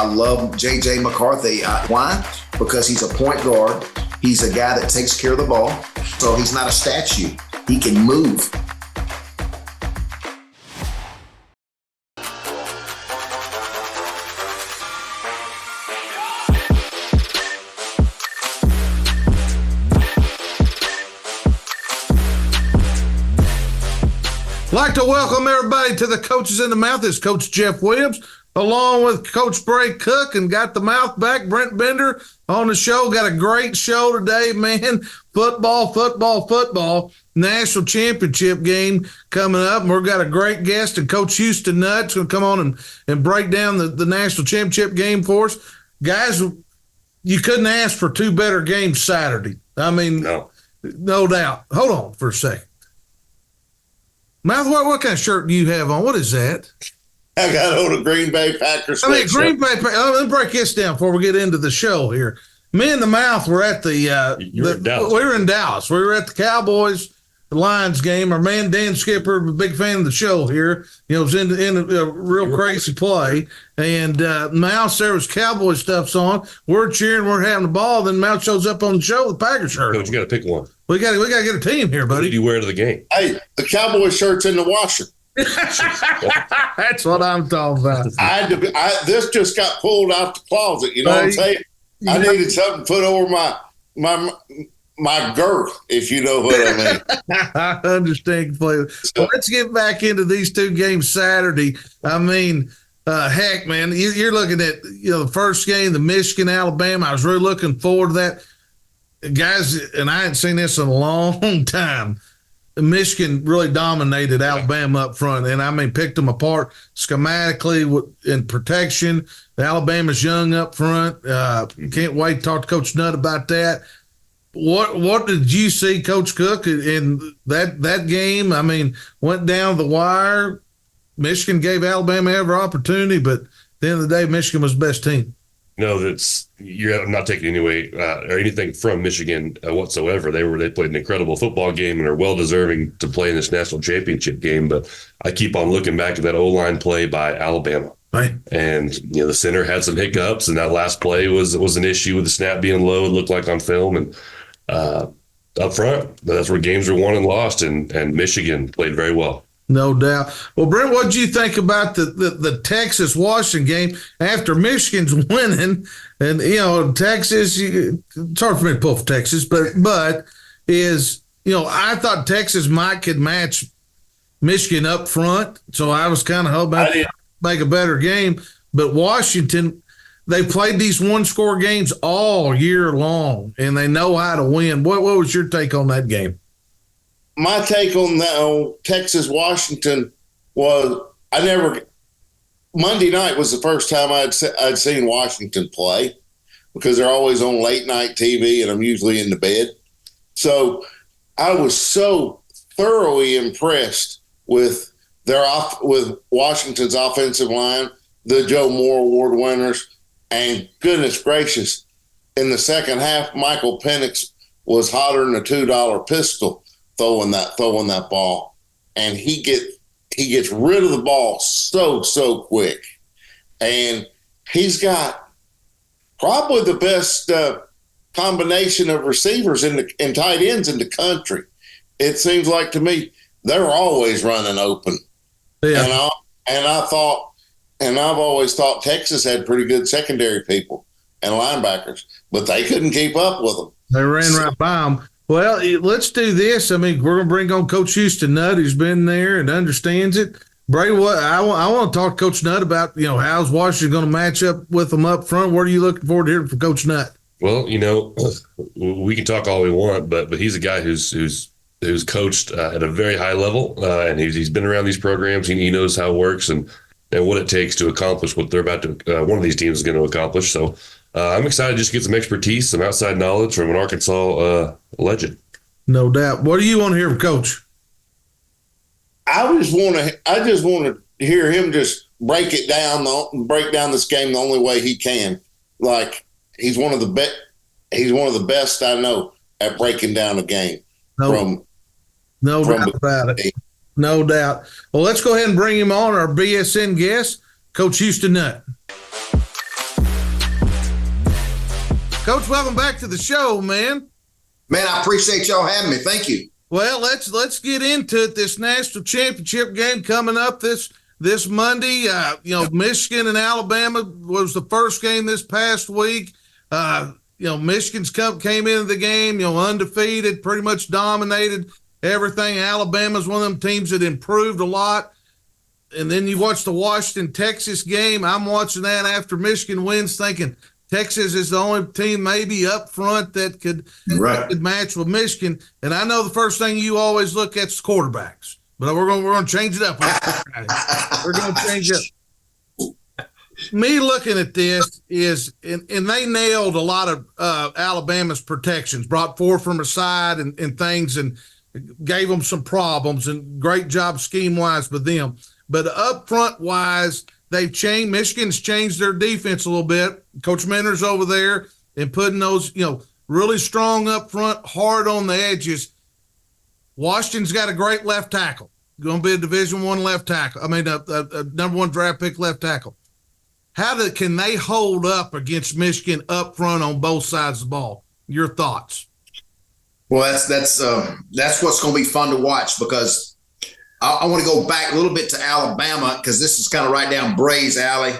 I love J.J. McCarthy. Why? Because he's a point guard. He's a guy that takes care of the ball. So he's not a statue. He can move. I'd like to welcome everybody to the Coaches in the Mouth. It's Coach Jeff Williams, along with Coach Bray Cook, and got the mouth back, Brent Bender, on the show. Got a great show today, man. Football. National championship game coming up. And we've got a great guest, and Coach Houston Nutt going to come on and break down the national championship game for us. Guys, you couldn't ask for two better games Saturday. I mean, no doubt. Hold on for a second. Mouth, what kind of shirt do you have on? What is that? I got on a Green Bay Packers. Green Bay. Let me break this down before we get into the show here. Me and the Mouth were at we were in Dallas. We were at the Cowboys Lions game. Our man Dan Skipper, a big fan of the show here. You know, was in a real crazy play. And Mouse, there was Cowboy stuff's on. We're cheering. We're having the ball. Then Mouse shows up on the show with Packers shirt. Coach, you got to pick one. We got to get a team here, buddy. What did you wear to the game? Hey, the Cowboy shirt's in the washer. That's what I'm talking about. This just got pulled out the closet. You know what I'm saying? I needed something put over my girth, if you know what I mean. I understand completely. Well, let's get back into these two games Saturday. I mean, heck, man, you're looking at the first game, the Michigan-Alabama. I was really looking forward to that. Guys, and I hadn't seen this in a long time. Michigan really dominated Alabama up front, and I mean picked them apart schematically in protection. Alabama's young up front. Can't wait to talk to Coach Nutt about that. What did you see, Coach Cook, in that game? I mean, went down the wire. Michigan gave Alabama every opportunity, but at the end of the day, Michigan was the best team. No, you're not taking anything from Michigan whatsoever. They played an incredible football game and are well deserving to play in this national championship game. But I keep on looking back at that O-line play by Alabama, right? And the center had some hiccups, and that last play was an issue with the snap being low. It looked like on film, and up front, that's where games were won and lost. And Michigan played very well. No doubt. Well, Brent, what did you think about the Texas-Washington game after Michigan's winning? And, Texas, it's hard for me to pull for Texas, but I thought Texas could match Michigan up front. So I was kind of hoping to make a better game. But Washington, they played these one-score games all year long, and they know how to win. What was your take on that game? My take on Texas-Washington was Monday night was the first time I'd seen Washington play, because they're always on late night TV and I'm usually in the bed. So I was so thoroughly impressed with with Washington's offensive line, the Joe Moore Award winners, and goodness gracious, in the second half, Michael Penix was hotter than a $2 pistol. Throwing that ball, and he gets rid of the ball so quick, and he's got probably the best combination of receivers and tight ends in the country. It seems like to me they're always running open, and I've always thought Texas had pretty good secondary people and linebackers, but they couldn't keep up with them. They ran right by them. Well, let's do this. I mean, we're going to bring on Coach Houston Nutt, who's been there and understands it. Bray, I want to talk to Coach Nutt about, how's Washington going to match up with them up front? What are you looking forward to hearing from Coach Nutt? Well, we can talk all we want, but he's a guy who's coached at a very high level, and he's been around these programs. He knows how it works and what it takes to accomplish what they're about to. One of these teams is going to accomplish. So I'm excited just to get some expertise, some outside knowledge from an Arkansas legend. No doubt. What do you want to hear from Coach? I just want to hear him just break down this game the only way he can. Like, he's one of the best I know at breaking down a game. No doubt about it. No doubt. Well, let's go ahead and bring him on, our BSN guest, Coach Houston Nutt. Coach, welcome back to the show, man. Man, I appreciate y'all having me. Thank you. Well, let's get into it. This national championship game coming up this Monday. Michigan and Alabama was the first game this past week. Michigan's came into the game, undefeated, pretty much dominated everything. Alabama's one of them teams that improved a lot. And then you watch the Washington-Texas game. I'm watching that after Michigan wins, thinking Texas is the only team maybe up front that could match with Michigan. And I know the first thing you always look at is quarterbacks, but we're going to change it up. We're going to change it up. Me looking at this is, and they nailed a lot of Alabama's protections, brought 4 from a side and things, and gave them some problems, and great job scheme-wise with them. But up front wise, Michigan's changed their defense a little bit. Coach Minter's over there and putting those, really strong up front, hard on the edges. Washington's got a great left tackle. Going to be a Division I left tackle. I mean, a number 1 draft pick left tackle. Can they hold up against Michigan up front on both sides of the ball? Your thoughts? Well, that's what's going to be fun to watch, because I want to go back a little bit to Alabama, because this is kind of right down Bray's alley,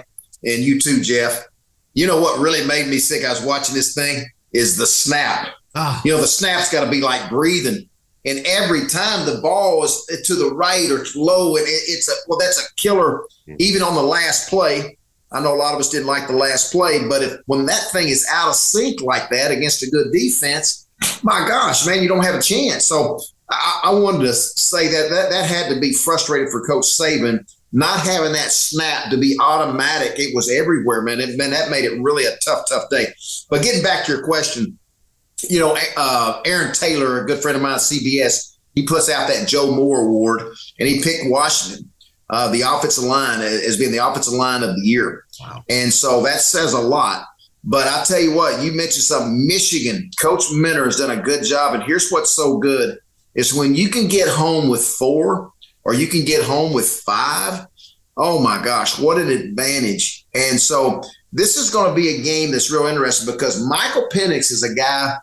and you too, Jeff. You know what really made me sick? I was watching this thing is the snap. The snap's got to be like breathing, and every time the ball is to the right or low, and that's a killer. Even on the last play, I know a lot of us didn't like the last play, but when that thing is out of sync like that against a good defense, my gosh, man, you don't have a chance. So I wanted to say that had to be frustrating for Coach Saban, not having that snap to be automatic. It was everywhere, man. That made it really a tough day. But getting back to your question, Aaron Taylor, a good friend of mine at CBS, he puts out that Joe Moore Award, and he picked Washington, the offensive line, as being the offensive line of the year. Wow. And so that says a lot. But I tell you what, you mentioned something. Michigan, Coach Minter has done a good job. And here's what's so good is when you can get home with 4 or you can get home with 5. Oh, my gosh, what an advantage. And so this is going to be a game that's real interesting, because Michael Penix is a guy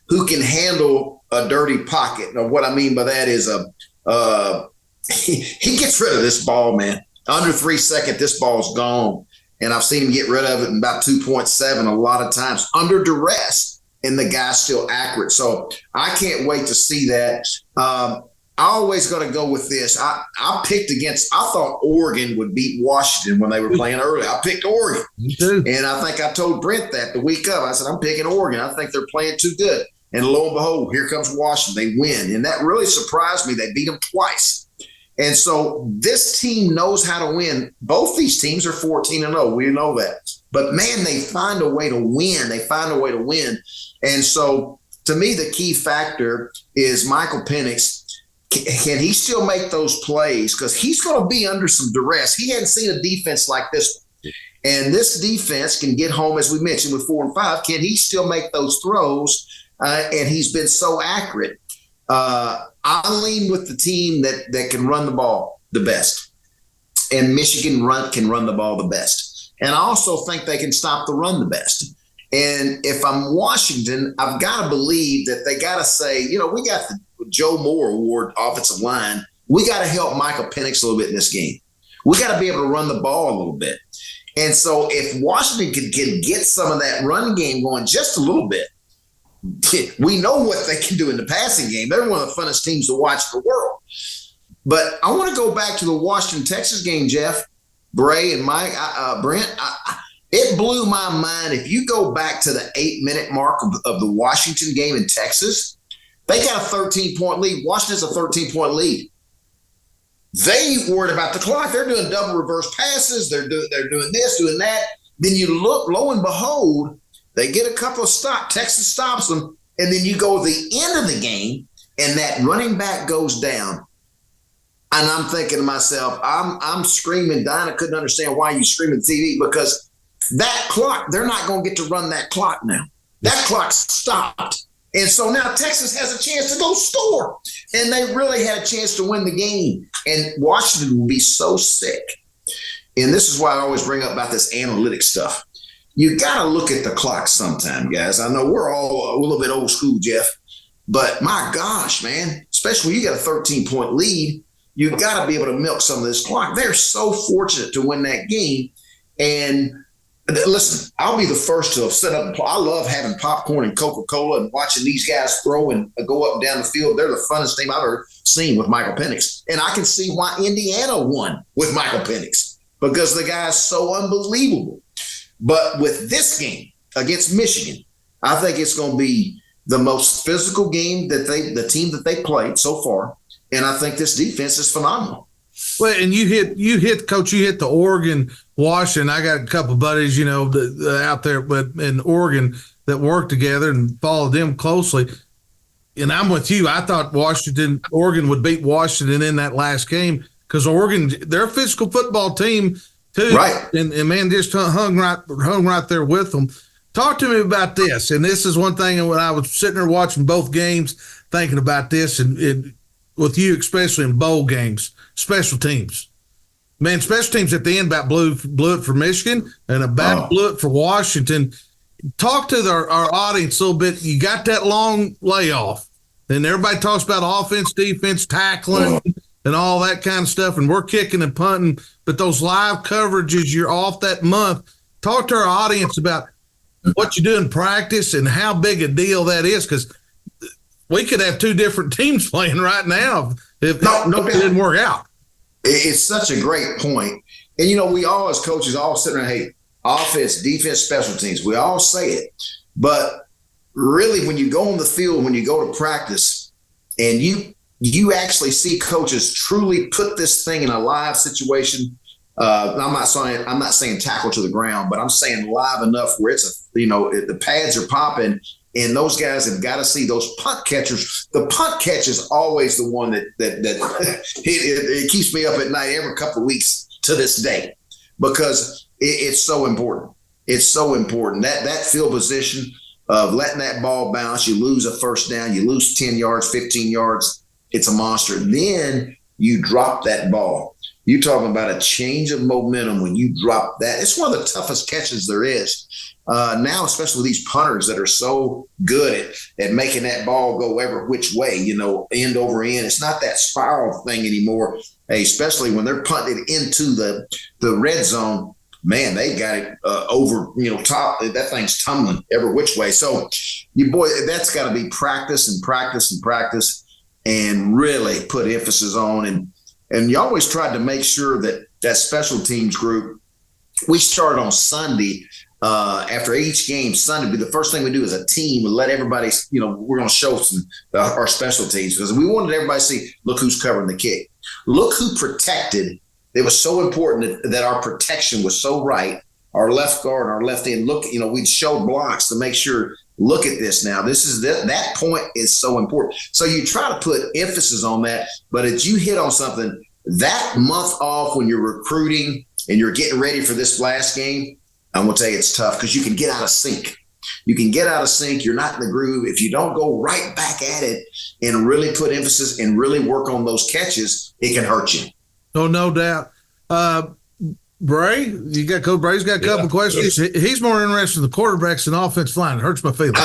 who can handle a dirty pocket. Now, what I mean by that is he gets rid of this ball, man. Under 3 seconds, this ball's gone. And I've seen him get rid of it in about 2.7 a lot of times under duress, and the guy's still accurate. So I can't wait to see that. I always going to go with this. I thought Oregon would beat Washington when they were playing early. I picked Oregon. And I think I told Brent that the week of. I said, I'm picking Oregon. I think they're playing too good. And lo and behold, here comes Washington. They win. And that really surprised me. They beat them twice. And so this team knows how to win. Both these teams are 14-0. We know that. But, man, they find a way to win. And so, to me, the key factor is Michael Penix. Can he still make those plays? Because he's going to be under some duress. He hadn't seen a defense like this one. And this defense can get home, as we mentioned, with 4 and 5. Can he still make those throws? And he's been so accurate. I lean with the team that can run the ball the best. And Michigan can run the ball the best. And I also think they can stop the run the best. And if I'm Washington, I've got to believe that they got to say, we got the Joe Moore Award offensive line. We got to help Michael Penix a little bit in this game. We got to be able to run the ball a little bit. And so if Washington can get some of that run game going just a little bit, we know what they can do in the passing game. They're one of the funnest teams to watch in the world. But I want to go back to the Washington-Texas game, Jeff, Bray, and Mike, Brent. It blew my mind. If you go back to the 8-minute mark of the Washington game in Texas, they got a 13-point lead. Washington's a 13-point lead. They worried about the clock. They're doing double reverse passes. They're doing this, doing that. Then you look, lo and behold, they get a couple of stops. Texas stops them, and then you go to the end of the game, and that running back goes down. And I'm thinking to myself, I'm screaming. Dinah couldn't understand why you screaming at TV, because that clock, they're not going to get to run that clock now. That clock stopped. And so now Texas has a chance to go score. And they really had a chance to win the game. And Washington will be so sick. And this is why I always bring up about this analytic stuff. you got to look at the clock sometime, guys. I know we're all a little bit old school, Jeff, but my gosh, man, especially when you got a 13-point lead, you got to be able to milk some of this clock. They're so fortunate to win that game. And listen, I'll be the first to have set up. I love having popcorn and Coca-Cola and watching these guys throw and go up and down the field. They're the funnest team I've ever seen with Michael Penix. And I can see why Indiana won with Michael Penix, because the guy's so unbelievable. But with this game against Michigan, I think it's going to be the most physical game that the team that they played so far. And I think this defense is phenomenal. Well, and you hit, Coach, you hit the Oregon, Washington. I got a couple of buddies, you know, out there, but in Oregon that work together and follow them closely. And I'm with you. I thought Oregon would beat Washington in that last game because Oregon, they're a physical football team too. Right. And man, just hung right there with them. Talk to me about this. And this is one thing when I was sitting there watching both games, thinking about this and with you, especially in bowl games, special teams. Man, special teams at the end about blew it for Michigan and about blew it for Washington. Talk to our audience a little bit. You got that long layoff, and everybody talks about offense, defense, tackling, and all that kind of stuff, and we're kicking and punting. But those live coverages, you're off that month. Talk to our audience about what you do in practice and how big a deal that is, because we could have two different teams playing right now if it didn't work out. It's such a great point. And, you know, we all as coaches all sit around, hey, offense, defense, special teams. We all say it. But really, when you go on the field, when you go to practice, and you actually see coaches truly put this thing in a live situation. I'm not saying tackle to the ground, but I'm saying live enough where the pads are popping. And those guys have got to see those punt catchers. The punt catch is always the one that it keeps me up at night every couple of weeks to this day, because it's so important. It's so important. That field position of letting that ball bounce, you lose a first down, you lose 10 yards, 15 yards, it's a monster. Then you drop that ball. You're talking about a change of momentum when you drop that. It's one of the toughest catches there is. Now, especially with these punters that are so good at making that ball go every which way, end over end. It's not that spiral thing anymore, especially when they're punting into the red zone. Man, they got it over, top. That thing's tumbling every which way. So, that's got to be practice and practice and practice and really put emphasis on. And you always tried to make sure that special teams group, we start on Sunday. After each game, Sunday, the first thing we do as a team, we let everybody, we're going to show our special teams, because we wanted everybody to see, look who's covering the kick. Look who protected. It was so important that our protection was so right. Our left guard, our left end, look, we'd show blocks to make sure, look at this now. That point is so important. So you try to put emphasis on that, but as you hit on something, that month off when you're recruiting and you're getting ready for this last game, I'm going to tell you it's tough because you can get out of sync. You're not in the groove. If you don't go right back at it and really put emphasis and really work on those catches, it can hurt you. Oh, no doubt. Bray, Coach Bray's got a couple questions. He's more interested in the quarterbacks than offensive line. It hurts my feelings.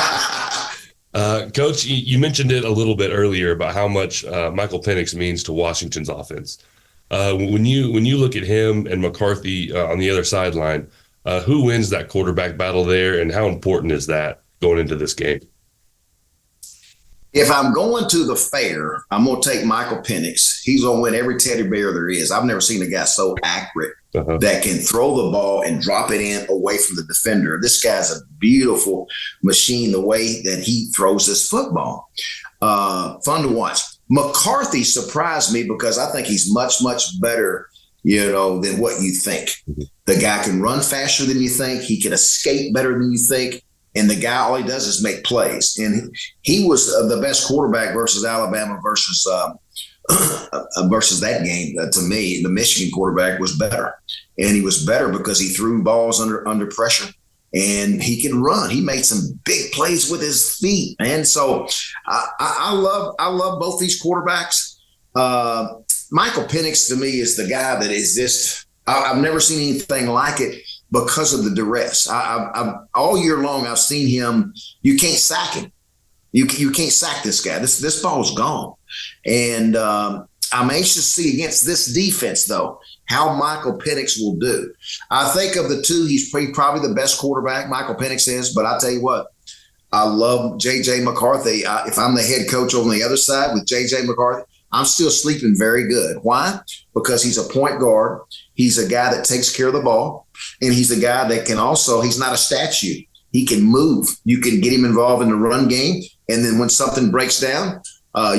Coach, you mentioned it a little bit earlier about how much Michael Penix means to Washington's offense. When you look at him and McCarthy on the other sideline, who wins that quarterback battle there, and how important is that going into this game? If I'm going to the fair, I'm going to take Michael Penix. He's going to win every teddy bear there is. I've never seen a guy so accurate that can throw the ball and drop it in away from the defender. This guy's a beautiful machine, the way that he throws this football. Fun to watch. McCarthy surprised me because I think he's much, much better than what you think. The guy can run faster than you think. He can escape better than you think. And the guy, all he does is make plays. And he was the best quarterback versus Alabama versus that game. To me, the Michigan quarterback was better. And he was better because he threw balls under pressure. And he can run. He made some big plays with his feet. And so I love both these quarterbacks. Michael Penix, to me, is the guy that is just – I've never seen anything like it. because of the duress. I all year long, I've seen him. You can't sack him. You can't sack this guy. This ball's gone. And I'm anxious to see against this defense, though, how Michael Penix will do. I think of the two, he's probably the best quarterback, Michael Penix is. But I tell you what, I love J.J. McCarthy. If I'm the head coach on the other side with J.J. McCarthy, I'm still sleeping very good. Why? Because he's a point guard. He's a guy that takes care of the ball. And he's a guy that can also, he's not a statue. He can move. You can get him involved in the run game. And then when something breaks down,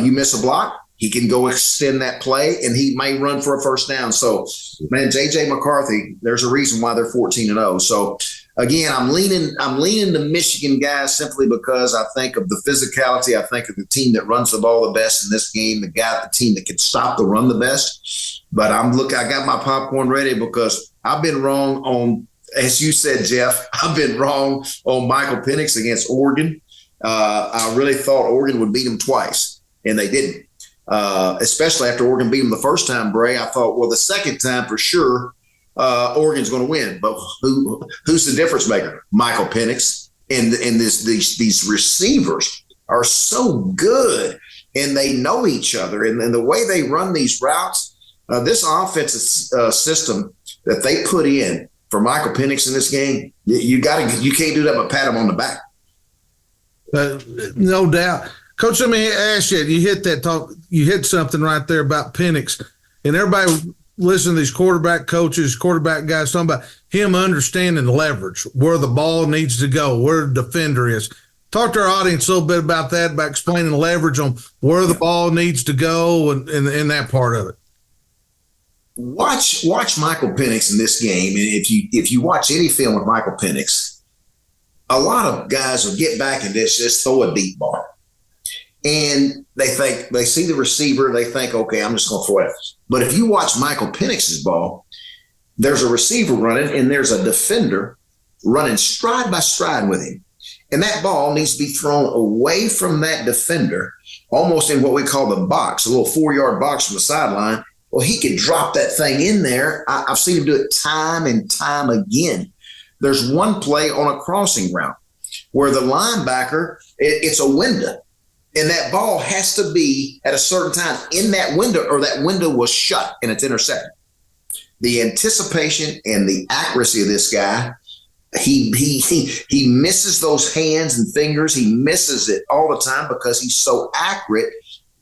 you miss a block, he can go extend that play, and he may run for a first down. So, man, J.J. McCarthy, there's a reason why they're 14-0. So, again, I'm leaning the Michigan guys simply because I think of the physicality. I think of the team that runs the ball the best in this game, the team that can stop the run the best. But I got my popcorn ready because I've been wrong on, as you said, Jeff, I've been wrong on Michael Penix against Oregon. I really thought Oregon would beat them twice, and they didn't. Especially after Oregon beat them the first time, Bray. I thought, well, the second time for sure, Oregon's going to win. But who's the difference maker? Michael Penix. And these receivers are so good, and they know each other. And the way they run these routes, this offensive system that they put in for Michael Penix in this game, you can't do that but pat him on the back. No doubt. Coach, let me ask you, you hit something right there about Penix, and everybody listen to these quarterback coaches, quarterback guys talking about him understanding leverage, where the ball needs to go, where the defender is. Talk to our audience a little bit about that, about explaining leverage on where the ball needs to go and that part of it. Watch Michael Penix in this game, and if you watch any film with Michael Penix, a lot of guys will get back and just throw a deep ball. And they see the receiver, they think, okay, I'm just going to throw it. But if you watch Michael Penix's ball, there's a receiver running and there's a defender running stride by stride with him. And that ball needs to be thrown away from that defender, almost in what we call the box, a little 4-yard box from the sideline. Well, he can drop that thing in there. I've seen him do it time and time again. There's one play on a crossing route where the linebacker, it's a window. And that ball has to be at a certain time in that window, or that window was shut and it's intercepted. The anticipation and the accuracy of this guy, he misses those hands and fingers. He misses it all the time because he's so accurate,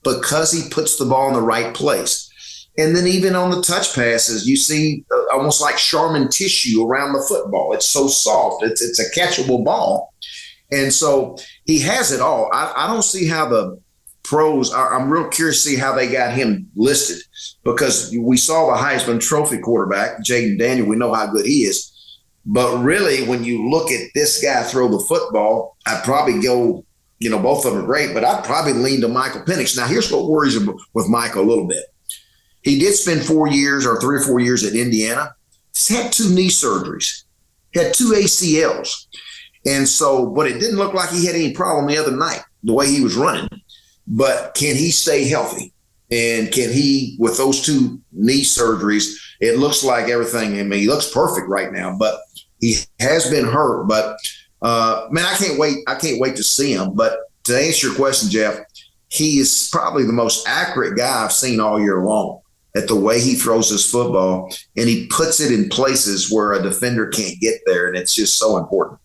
because he puts the ball in the right place. And then even on the touch passes, you see almost like Charmin tissue around the football. It's so soft. It's a catchable ball. And so he has it all. I don't see how the pros are. I'm real curious to see how they got him listed, because we saw the Heisman Trophy quarterback, Jaden Daniel. We know how good he is. But really, when you look at this guy throw the football, I'd probably go, both of them are great, but I'd probably lean to Michael Penix. Now, here's what worries him with Michael a little bit. He did spend 4 years or 3 or 4 years at Indiana. He's had 2 knee surgeries. He had 2 ACLs. And so, but it didn't look like he had any problem the other night, the way he was running. But can he stay healthy? And can he, with those 2 knee surgeries, it looks like everything, he looks perfect right now, but he has been hurt. But, man, I can't wait to see him. But to answer your question, Jeff, he is probably the most accurate guy I've seen all year long at the way he throws his football, and he puts it in places where a defender can't get there, and it's just so important.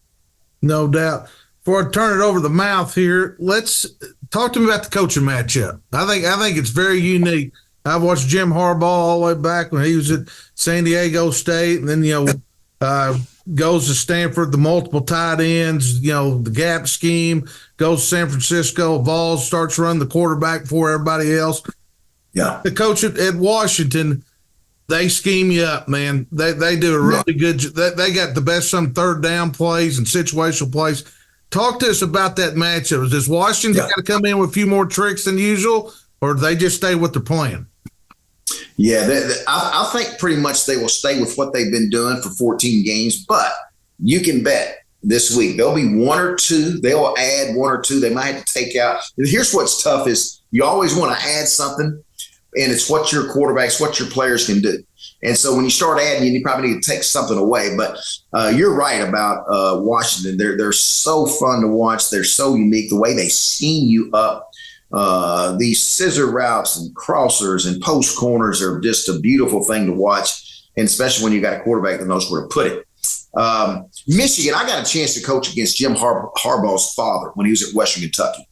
No doubt. Before I turn it over the mouth here, let's talk to me about the coaching matchup. I think it's very unique. I've watched Jim Harbaugh all the way back when he was at San Diego State, and then goes to Stanford, the multiple tight ends, the gap scheme, goes to San Francisco, Vols starts running the quarterback before everybody else. Yeah. The coach at Washington, they scheme you up, man. They do a really good job. They got the best some third down plays and situational plays. Talk to us about that matchup. Does Washington got to come in with a few more tricks than usual, or do they just stay with their plan? Yeah, I think pretty much they will stay with what they've been doing for 14 games, but you can bet this week there'll be 1 or 2. They'll add 1 or 2. They might have to take out. Here's what's tough is you always want to add something, and it's what your quarterbacks, what your players can do. And so when you start adding, you probably need to take something away. But you're right about Washington. They're so fun to watch. They're so unique. The way they scheme you up, these scissor routes and crossers and post corners are just a beautiful thing to watch, and especially when you got a quarterback that knows where to put it. Michigan, I got a chance to coach against Jim Harbaugh's father when he was at Western Kentucky.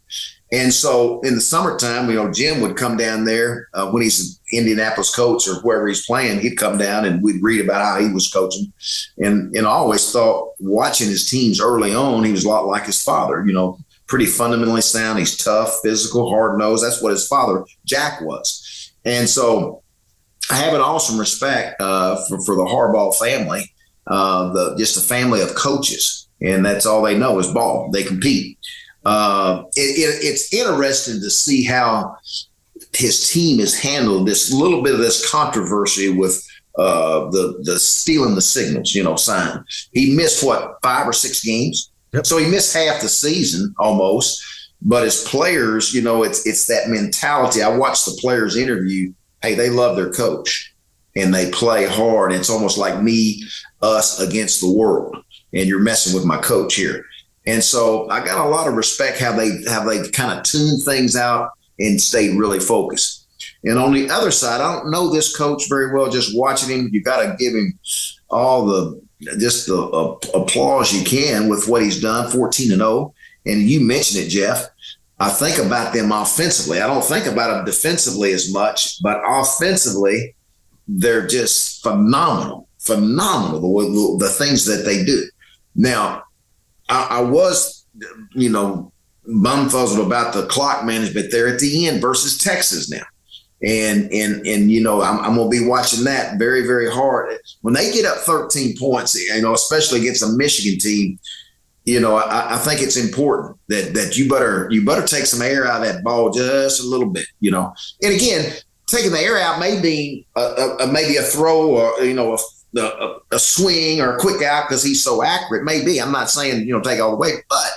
And so in the summertime, Jim would come down there when he's an Indianapolis coach or wherever he's playing. He'd come down and we'd read about how he was coaching. And I always thought watching his teams early on, he was a lot like his father, pretty fundamentally sound. He's tough, physical, hard-nosed. That's what his father, Jack, was. And so I have an awesome respect for the Harbaugh family, just a family of coaches. And that's all they know is ball. They compete. It's interesting to see how his team has handled this little bit of this controversy with the stealing the signals, sign. He missed 5 or 6 games. Yep. So he missed half the season almost. But as players, it's that mentality. I watched the players interview. Hey, they love their coach and they play hard. It's almost like me, us against the world. And you're messing with my coach here. And so I got a lot of respect how they kind of tuned things out and stayed really focused. And on the other side, I don't know this coach very well. Just watching him, you got to give him all the applause you can with what he's done, 14-0. And you mentioned it, Jeff. I think about them offensively. I don't think about them defensively as much, but offensively, they're just phenomenal, the things that they do. Now, I was, bumfuzzled about the clock management there at the end versus Texas now. And I'm going to be watching that very, very hard. When they get up 13 points, especially against a Michigan team, I think it's important that you better take some air out of that ball just a little bit, And again, taking the air out may be maybe a throw or, a swing or a quick out because he's so accurate. Maybe. I'm not saying, take all the way, but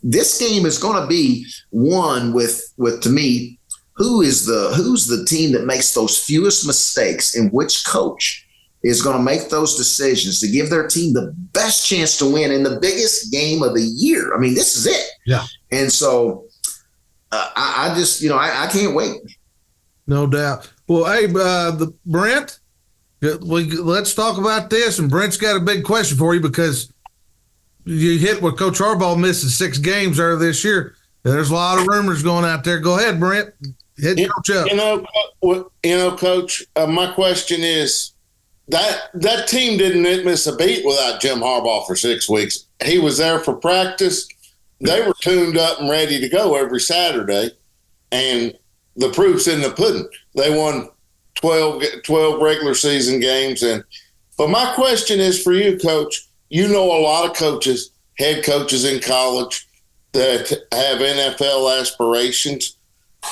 this game is going to be won with to me, who's the team that makes those fewest mistakes and which coach is going to make those decisions to give their team the best chance to win in the biggest game of the year. I mean, this is it. Yeah. And so I just, I can't wait. No doubt. Well, hey, Brent, let's talk about this. And Brent's got a big question for you because you hit what Coach Harbaugh missing 6 games earlier this year. There's a lot of rumors going out there. Go ahead, Brent. Hit Coach up. Coach, my question is that team didn't miss a beat without Jim Harbaugh for 6 weeks. He was there for practice. They were tuned up and ready to go every Saturday, and the proof's in the pudding. They won 12 regular season games. But my question is for you, Coach. You know a lot of coaches, head coaches in college that have NFL aspirations.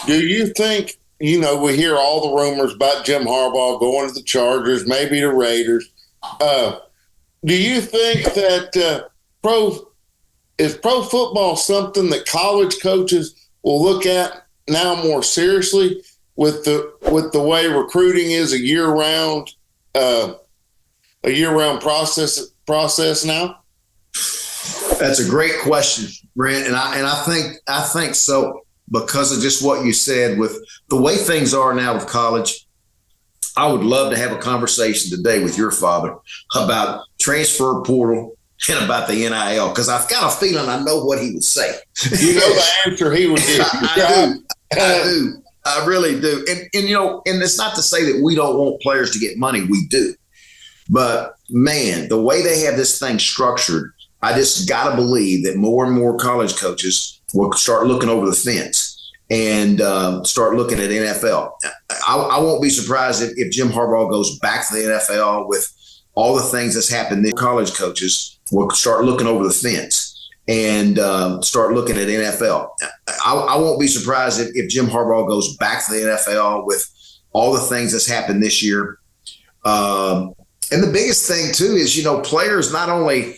Do you think, we hear all the rumors about Jim Harbaugh going to the Chargers, maybe the Raiders. Do you think that pro football something that college coaches will look at now more seriously with the way recruiting is a year-round process now? That's a great question, Brent, and I think so because of just what you said with the way things are now with college. I would love to have a conversation today with your father about transfer portal and about the NIL because I've got a feeling I know what he would say. You know the answer he would give. I do. I really do. And it's not to say that we don't want players to get money. We do. But, man, the way they have this thing structured, I just got to believe that more and more college coaches will start looking over the fence and start looking at NFL. I won't be surprised if Jim Harbaugh goes back to the NFL with all the things that's happened. The college coaches will start looking over the fence and start looking at NFL. I won't be surprised if Jim Harbaugh goes back to the NFL with all the things that's happened this year. And the biggest thing, too, is, players not only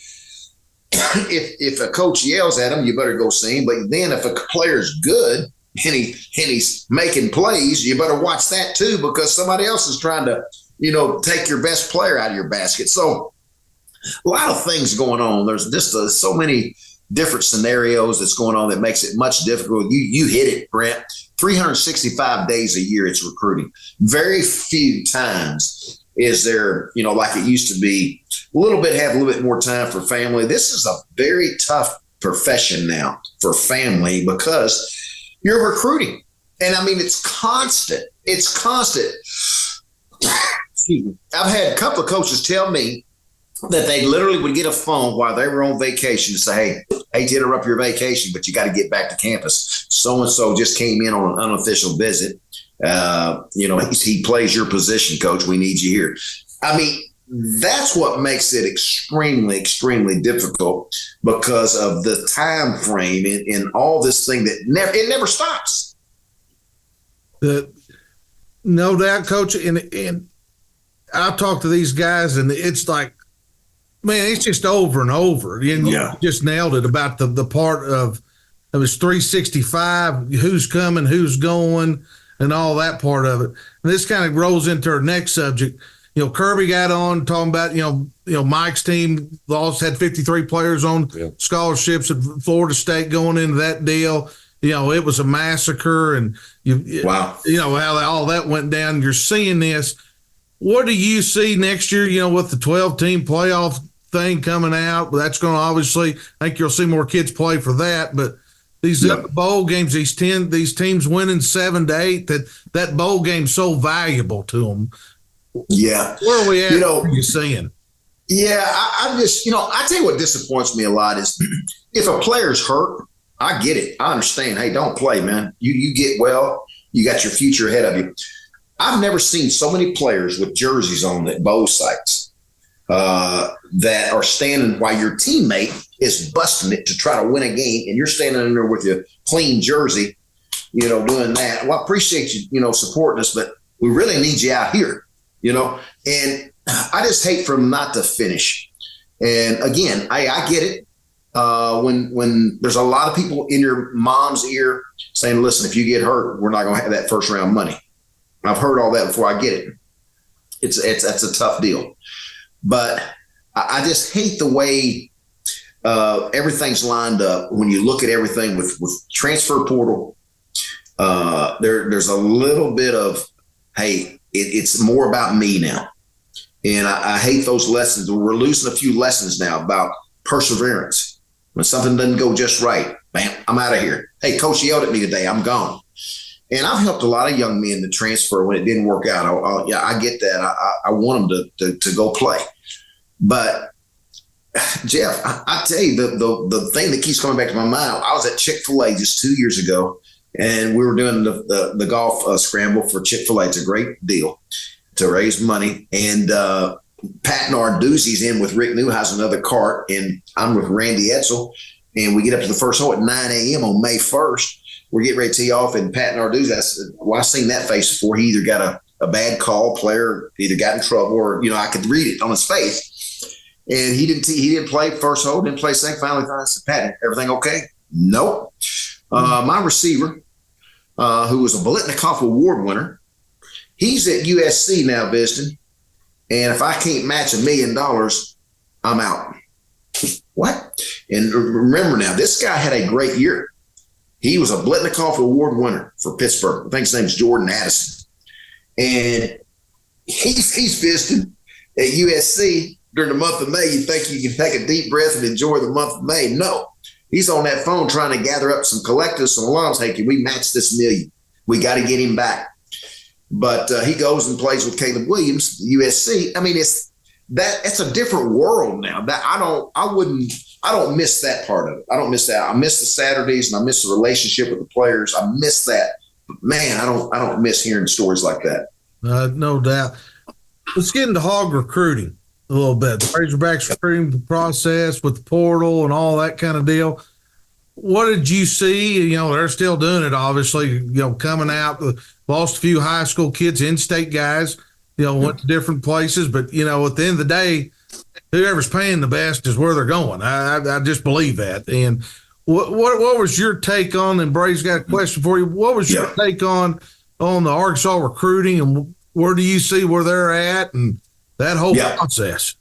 if a coach yells at him, you better go see him. But then if a player's good and he's making plays, you better watch that, too, because somebody else is trying to take your best player out of your basket. So a lot of things going on. There's just so many different scenarios that's going on that makes it much difficult. You hit it, Brent. 365 days a year it's recruiting. Very few times is there, like it used to be, have a little bit more time for family. This is a very tough profession now for family because you're recruiting. And I mean, it's constant. It's constant. I've had a couple of coaches tell me that they literally would get a phone while they were on vacation to say, hey, hate to interrupt your vacation, but you got to get back to campus. So-and-so just came in on an unofficial visit. He plays your position, coach. We need you here. I mean, that's what makes it extremely, extremely difficult because of the time frame and all this thing that never stops. No doubt, coach. And I talk to these guys, and it's like, man, it's just over and over. And you just nailed it about the part of it was 365, who's coming, who's going, and all that part of it. And this kind of rolls into our next subject. Kirby got on talking about, Mike's team had 53 players on scholarships at Florida State going into that deal. It was a massacre, and wow. How all that went down. You're seeing this. What do you see next year, with the 12-team playoff thing coming out? That's going to obviously, I think you'll see more kids play for that, but these bowl games, these teams winning 7-8, that bowl game's so valuable to them. Yeah. Where are we at? What are you seeing? Yeah, I just, I tell you what disappoints me a lot is if a player's hurt, I get it. I understand. Hey, don't play, man. You get well. You got your future ahead of you. I've never seen so many players with jerseys on at bowl sites that are standing while your teammate is busting it to try to win a game, and you're standing in there with your clean jersey, doing that. Well, I appreciate you, supporting us, but we really need you out here, And I just hate for them not to finish. And again, I get it. When there's a lot of people in your mom's ear saying, listen, if you get hurt, we're not going to have that first round money. I've heard all that before. I get it. That's a tough deal. But I just hate the way everything's lined up. When you look at everything with transfer portal, there's a little bit of, hey, it's more about me now. And I hate those lessons. We're losing a few lessons now about perseverance. When something doesn't go just right, bam, I'm out of here. Hey, coach yelled at me today. I'm gone. And I've helped a lot of young men to transfer when it didn't work out. I get that. I want them to go play. But, Jeff, I tell you, the thing that keeps coming back to my mind, I was at Chick-fil-A just 2 years ago, and we were doing the golf scramble for Chick-fil-A. It's a great deal to raise money. And Pat Narduzzi's in with Rick Newhouse, another cart, and I'm with Randy Etzel. And we get up to the first hole at 9 a.m. on May 1st. We're getting ready to tee off, and Pat Narduzzi, I said, well, I've seen that face before. He either got a bad call, player either got in trouble, or, I could read it on his face. And he didn't play first hole, didn't play second. Finally, I said, Pat, everything okay? Nope. My receiver, who was a Biletnikoff Award winner, he's at USC now visiting. And if I can't match $1 million, I'm out. What? And remember now, this guy had a great year. He was a Biletnikoff Award winner for Pittsburgh. I think his name's Jordan Addison. And he's visiting at USC during the month of May. You think you can take a deep breath and enjoy the month of May. No. He's on that phone trying to gather up some collectors, some alums. Hey, can we match this $1 million? We got to get him back. But he goes and plays with Caleb Williams, USC. I mean, it's a different world now. That I don't miss that part of it. I don't miss that. I miss the Saturdays, and I miss the relationship with the players. I miss that. But man, I don't miss hearing stories like that. No doubt. Let's get into hog recruiting a little bit. The Razorbacks recruiting process with the portal and all that kind of deal. What did you see? They're still doing it, obviously, coming out. Lost a few high school kids, in-state guys, went to different places. But, at the end of the day, whoever's paying the best is where they're going. I just believe that. And what was your take on, and Bray's got a question for you, what was your take on the Arkansas recruiting, and where do you see where they're at and that whole process?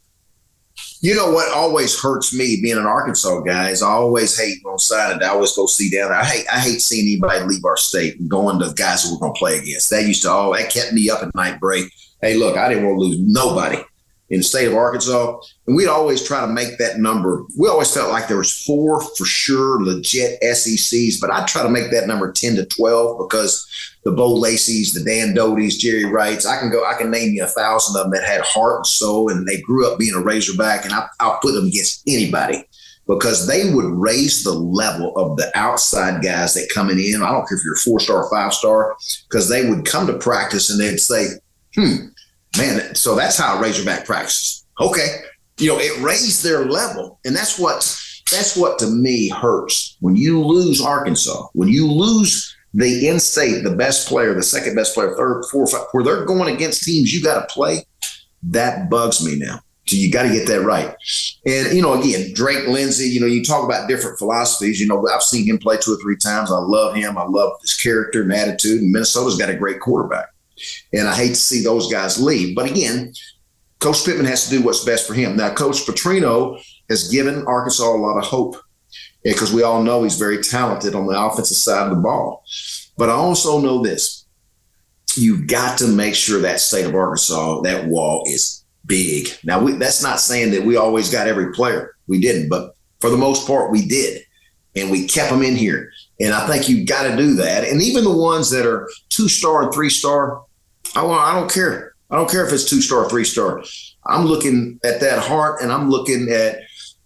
You know what always hurts me being an Arkansas guy is I always hate on Saturday. I always go see down there. I hate seeing anybody leave our state and going to guys who we're going to play against. That kept me up at night, Bray. Hey, look, I didn't want to lose nobody in the state of Arkansas. And we'd always try to make that number. We always felt like there was 4 for sure legit SECs, but I'd try to make that number 10 to 12 because the Bo Lacey's, the Dan Doty's, Jerry Wrights, I can name you 1,000 of them that had heart and soul, and they grew up being a Razorback, and I'll put them against anybody because they would raise the level of the outside guys that coming in. I don't care if you're a 4-star, 5-star, because they would come to practice and they'd say, man, so that's how a Razorback practices. Okay. It raised their level. And that's what to me hurts. When you lose Arkansas, when you lose the in-state, the best player, the second best player, third, fourth, where they're going against teams you got to play, that bugs me now. So you got to get that right. And, again, Drake Lindsay, you talk about different philosophies. I've seen him play 2 or 3 times. I love him. I love his character and attitude. And Minnesota's got a great quarterback. And I hate to see those guys leave. But again, Coach Pittman has to do what's best for him. Now, Coach Petrino has given Arkansas a lot of hope because we all know he's very talented on the offensive side of the ball. But I also know this. You've got to make sure that state of Arkansas, that wall is big. Now, that's not saying that we always got every player. We didn't. But for the most part, we did. And we kept them in here. And I think you've got to do that. And even the ones that are 2-star and 3-star, I don't care. I don't care if it's 2-star, 3-star. I'm looking at that heart, and I'm looking at,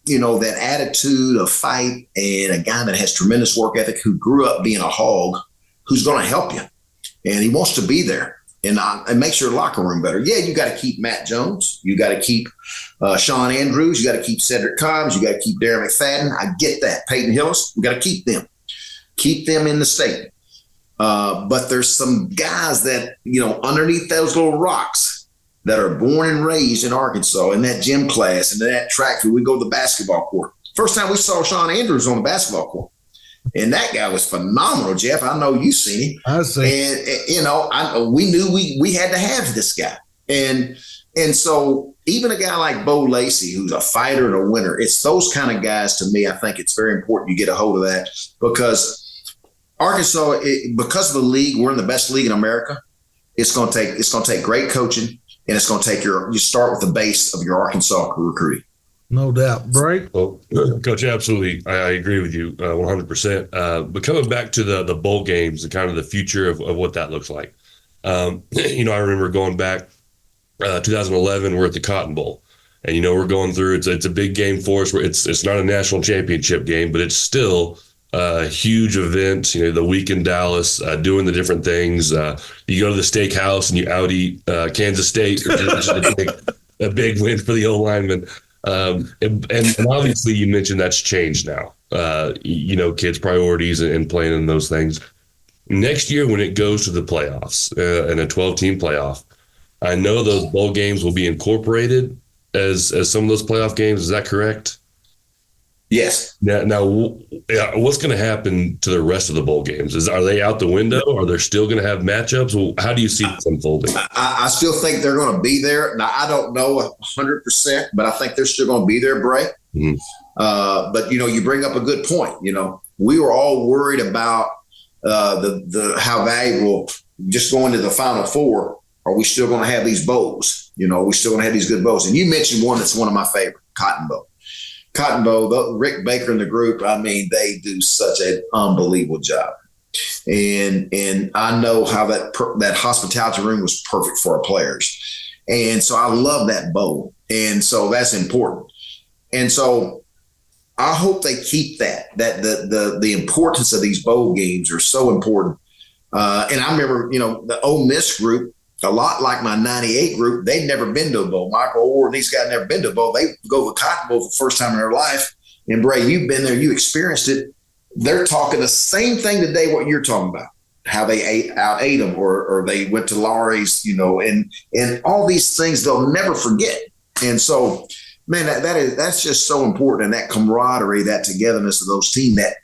that attitude of fight, and a guy that has tremendous work ethic who grew up being a hog, who's going to help you. And he wants to be there and makes your locker room better. Yeah, you got to keep Matt Jones. You got to keep Sean Andrews. You got to keep Cedric Combs. You got to keep Darren McFadden. I get that. Peyton Hillis, we got to keep them. Keep them in the state. But there's some guys that, underneath those little rocks that are born and raised in Arkansas in that gym class and that track where we go to the basketball court. First time we saw Sean Andrews on the basketball court. And that guy was phenomenal, Jeff. I know you've seen him. I see. And, we knew we had to have this guy. And so even a guy like Bo Lacey, who's a fighter and a winner, it's those kind of guys to me. I think it's very important you get a hold of that because Arkansas, because of the league, we're in the best league in America. It's going to take great coaching, and it's going to take you start with the base of your Arkansas recruiting. No doubt. Break. Well, Coach, absolutely. I agree with you 100%. But coming back to the bowl games and kind of the future of what that looks like. I remember going back 2011, we're at the Cotton Bowl. And, we're going through, it's a big game for us. Where it's not a national championship game, but it's still a huge event, the week in Dallas, doing the different things. You go to the steakhouse and you out-eat Kansas State, which is a big win for the O-lineman. And obviously you mentioned that's changed now, kids' priorities and playing in those things. Next year, when it goes to the playoffs and a 12-team playoff, I know those bowl games will be incorporated as some of those playoff games. Is that correct? Yes. Now, what's going to happen to the rest of the bowl games? Are they out the window? Are they still going to have matchups? Well, how do you see this unfolding? I still think they're going to be there. Now, I don't know 100%, but I think they're still going to be there, Bray. Mm-hmm. But, you bring up a good point. We were all worried about the how valuable just going to the Final Four. Are we still going to have these bowls? Are we still going to have these good bowls? And you mentioned one that's one of my favorite, Cotton Bowl. Cotton Bowl, Rick Baker and the group, they do such an unbelievable job. And I know how that hospitality room was perfect for our players. And so I love that bowl. And so that's important. And so I hope they keep that the importance of these bowl games are so important. And I remember, the Ole Miss group, a lot like my 98 group, they'd never been to a bowl. Michael Orr and these guys never been to a bowl. They go to the Cotton Bowl for the first time in their life. And Bray, you've been there, you experienced it. They're talking the same thing today, what you're talking about, how they ate them or they went to Laurie's, and all these things they'll never forget. And so, man, that's just so important. And that camaraderie, that togetherness of those teams that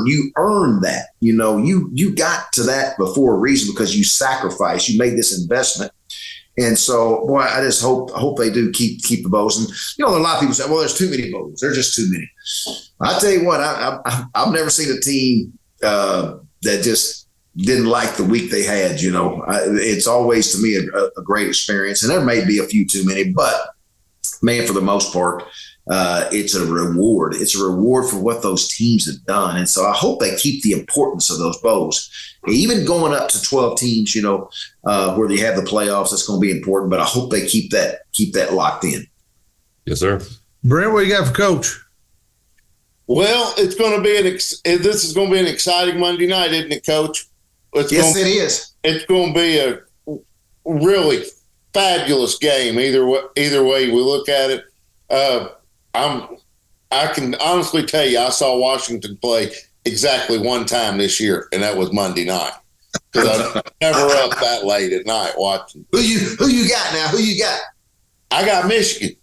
you earn that, you got to that before a reason because you sacrificed, you made this investment. And so, boy, I just hope they do keep the bows. And a lot of people say, well, there's too many bows. There's just too many. I tell you what, I've never seen a team that just didn't like the week they had. It's always to me a great experience. And there may be a few too many, but man, for the most part, it's a reward. It's a reward for what those teams have done. And so I hope they keep the importance of those bows. Even going up to 12 teams, where you have the playoffs, that's going to be important. But I hope they keep that locked in. Yes, sir. Brent, what you got for Coach? Well, it's going to be this is going to be an exciting Monday night, isn't it, Coach? It is. It's going to be a really fabulous game. Either way we look at it. I can honestly tell you, I saw Washington play exactly one time this year, and that was Monday night. Because I'm never up that late at night watching. Who you got now? Who you got? I got Michigan.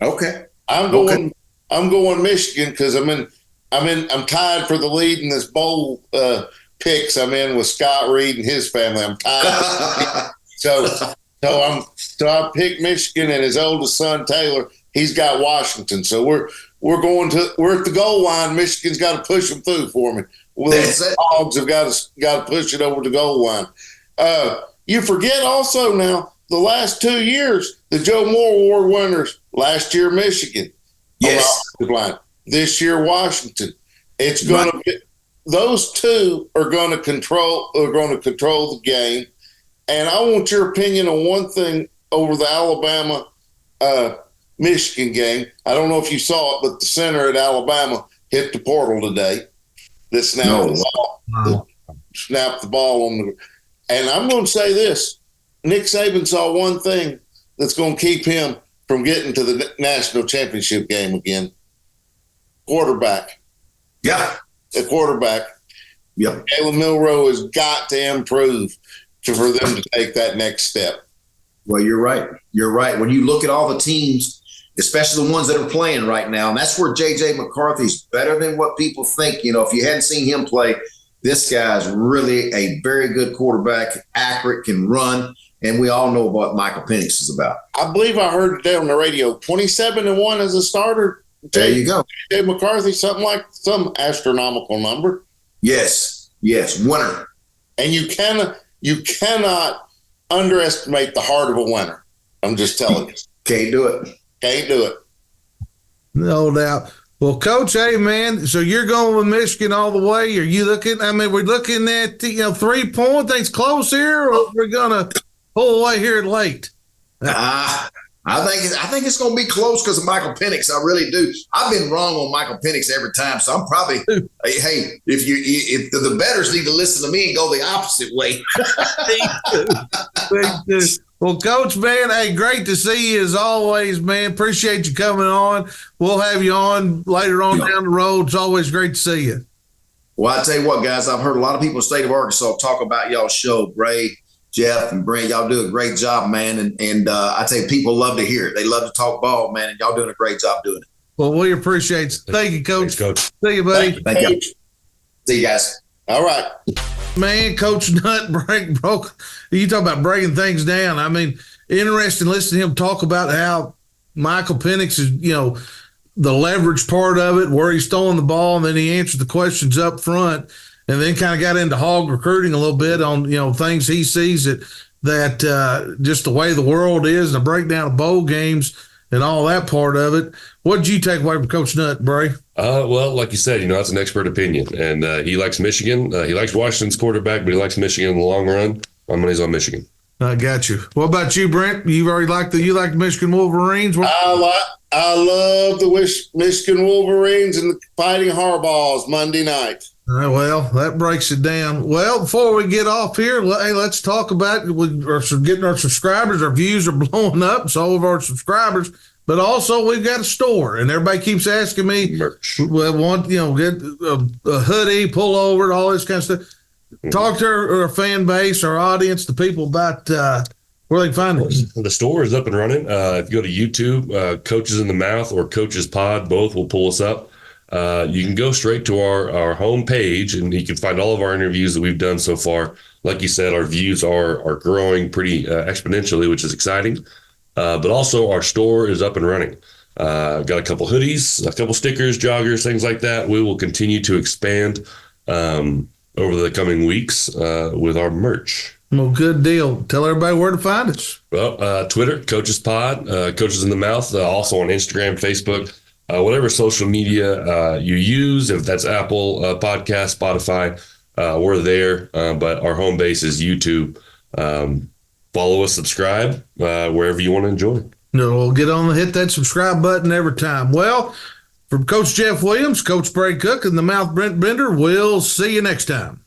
Okay. I'm going Michigan because I'm tied for the lead in this bowl picks I'm in with Scott Reed and his family. I'm tied. So I picked Michigan, and his oldest son Taylor, he's got Washington. So we're at the goal line. Michigan's got to push them through for me. Well, the Hogs have got to push it over the goal line. You forget also now the last 2 years, the Joe Moore Award winners. Last year, Michigan. Yes. Line. This year, Washington. It's going to be those two are going to control the game. And I want your opinion on one thing over the Alabama Michigan game. I don't know if you saw it, but the center at Alabama hit the portal today. That snapped the ball on the. And I'm going to say this: Nick Saban saw one thing that's going to keep him from getting to the national championship game again. Quarterback. Yeah. The quarterback. Yep. Jalen Milroe has got to improve for them to take that next step. Well, you're right. You're right. When you look at all the teams, especially the ones that are playing right now, and that's where J.J. McCarthy's better than what people think. If you hadn't seen him play, this guy's really a very good quarterback, accurate, can run, and we all know what Michael Penix is about. I believe I heard today on the radio, 27-1 as a starter. There you go. J.J. McCarthy, some astronomical number. Yes, winner. And you cannot underestimate the heart of a winner. I'm just telling you. Can't do it. No doubt. Well, Coach, hey, man, so you're going with Michigan all the way? Are you looking – we're looking at, 3-point things close here, or we're going to pull away here late? I think it's going to be close because of Michael Penix. I really do. I've been wrong on Michael Penix every time, so I'm probably hey, if the bettors need to listen to me and go the opposite way. Well, Coach, man, hey, great to see you as always, man. Appreciate you coming on. We'll have you on later on down the road. It's always great to see you. Well, I tell you what, guys, I've heard a lot of people in the state of Arkansas talk about y'all's show, Bray, Jeff, and Brent. Y'all do a great job, man. And I tell you, people love to hear it. They love to talk ball, man, and y'all doing a great job doing it. Well, we appreciate it. Thank you, Coach. Thanks, Coach. See you, buddy. Thank you. See you guys. All right. Man, Coach Nutt broke. You talk about breaking things down. Interesting listening to him talk about how Michael Penix is, the leverage part of it, where he's throwing the ball, and then he answered the questions up front, and then kind of got into hog recruiting a little bit on, things he sees that just the way the world is, and the breakdown of bowl games and all that part of it. What did you take away from Coach Nutt, Bray? Well, like you said, that's an expert opinion, and he likes Michigan. He likes Washington's quarterback, but he likes Michigan in the long run. My money's on Michigan. I got you. What about you, Brent? You already like the Michigan Wolverines? I love the Michigan Wolverines and the Fighting Harbaughs Monday night. Well, that breaks it down. Well, before we get off here, hey, let's talk about getting our subscribers. Our views are blowing up, so all of our subscribers. But also, we've got a store, and everybody keeps asking me, Merch. "Well, get a hoodie, pullover, all this kind of stuff." Talk to our fan base, our audience, the people about where they can find us. The store is up and running. If you go to YouTube, Coaches in the Mouth or Coaches Pod, both will pull us up. you can go straight to our home page, and you can find all of our interviews that we've done so far. Like you said, our views are growing pretty exponentially, which is exciting. But also our store is up and running. Got a couple hoodies, a couple stickers, joggers, things like that. We will continue to expand over the coming weeks with our merch. Well, good deal. Tell everybody where to find us. Well, Twitter, Coaches Pod, Coaches in the Mouth, also on Instagram, Facebook, whatever social media you use. If that's Apple Podcast, Spotify, we're there. But our home base is YouTube. Follow us, subscribe, wherever you want to enjoy. No, we'll get on and hit that subscribe button every time. Well, from Coach Jeff Williams, Coach Bray Cook, and the Mouth Brent Bender, we'll see you next time.